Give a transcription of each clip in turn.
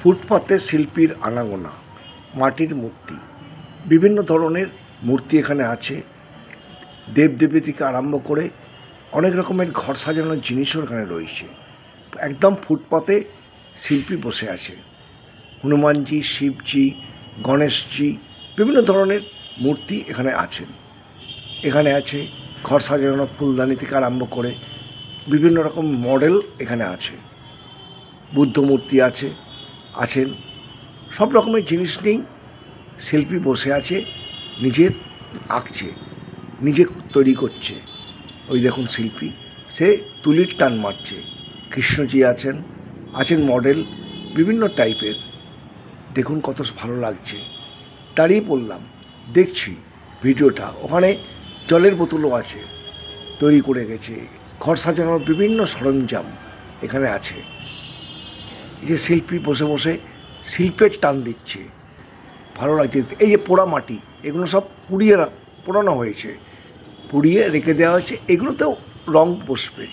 ফুটপাতে শিল্পীর আনাগোনা, মাটির মূর্তি, বিভিন্ন ধরনের মূর্তি এখানে আছে। দেবদেবী থেকে আরম্ভ করে অনেক রকমের ঘর সাজানোর জিনিসও এখানে রয়েছে। একদম ফুটপাতে শিল্পী বসে আছে। হনুমানজি, শিবজি, গণেশজি, বিভিন্ন ধরনের মূর্তি এখানে আছেন। এখানে আছে ঘর সাজানো ফুলদানি থেকে আরম্ভ করে বিভিন্ন রকম মডেল এখানে আছে। বুদ্ধ মূর্তি আছেন সব রকমের জিনিস নিয়েই শিল্পী বসে আছে, নিজের আঁকছে, নিজে তৈরি করছে। ওই দেখুন শিল্পী, সে তুলির টান মারছে। কৃষ্ণজি আছেন মডেল বিভিন্ন টাইপের। দেখুন কত ভালো লাগছে। দাঁড়িয়ে পড়লাম, দেখছি ভিডিওটা। ওখানে জলের বোতলও আছে, তৈরি করে গেছে। ঘর সাজানোর বিভিন্ন সরঞ্জাম এখানে আছে। এই যে শিল্পী বসে বসে শিল্পের টান দিচ্ছে, ভালো লাগছে। এই যে পোড়া মাটি, এগুলো সব পোড়ানো হয়েছে, পুড়িয়ে রেখে দেওয়া হয়েছে। এগুলোতেও রং বসবে,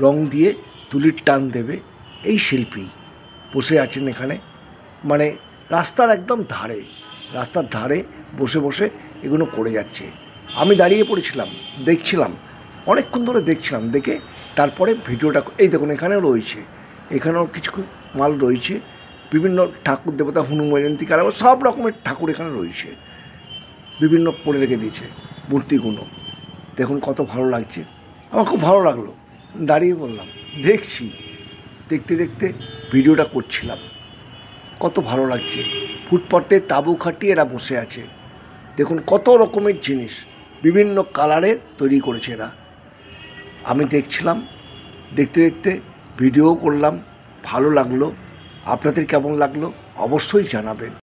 রং দিয়ে তুলির টান দেবে। এই শিল্পী বসে আছেন এখানে, মানে রাস্তার একদম ধারে, রাস্তার ধারে বসে বসে এগুলো করে যাচ্ছে। আমি দাঁড়িয়ে পড়েছিলাম, দেখছিলাম, অনেকক্ষণ ধরে দেখছিলাম। দেখে তারপরে ভিডিওটা, এই দেখুন এখানেও রয়েছে, এখানেও কিছু মাল রয়েছে। বিভিন্ন ঠাকুর দেবতা, হনুমান থেকে আরও সব রকমের ঠাকুর এখানে রয়েছে। বিভিন্ন পড়ে রেখে দিয়েছে মূর্তিগুলো। দেখুন কত ভালো লাগছে, আমার খুব ভালো লাগলো। দাঁড়িয়ে বললাম, দেখছি, দেখতে দেখতে ভিডিওটা করছিলাম। কত ভালো লাগছে। ফুটপাতে তাঁবু খাটিয়ে এরা বসে আছে। দেখুন কত রকমের জিনিস বিভিন্ন কালারের তৈরি করেছে এরা। আমি দেখছিলাম, দেখতে দেখতে ভিডিও করলাম, ভালো লাগলো। আপনাদের কেমন লাগলো অবশ্যই জানাবেন।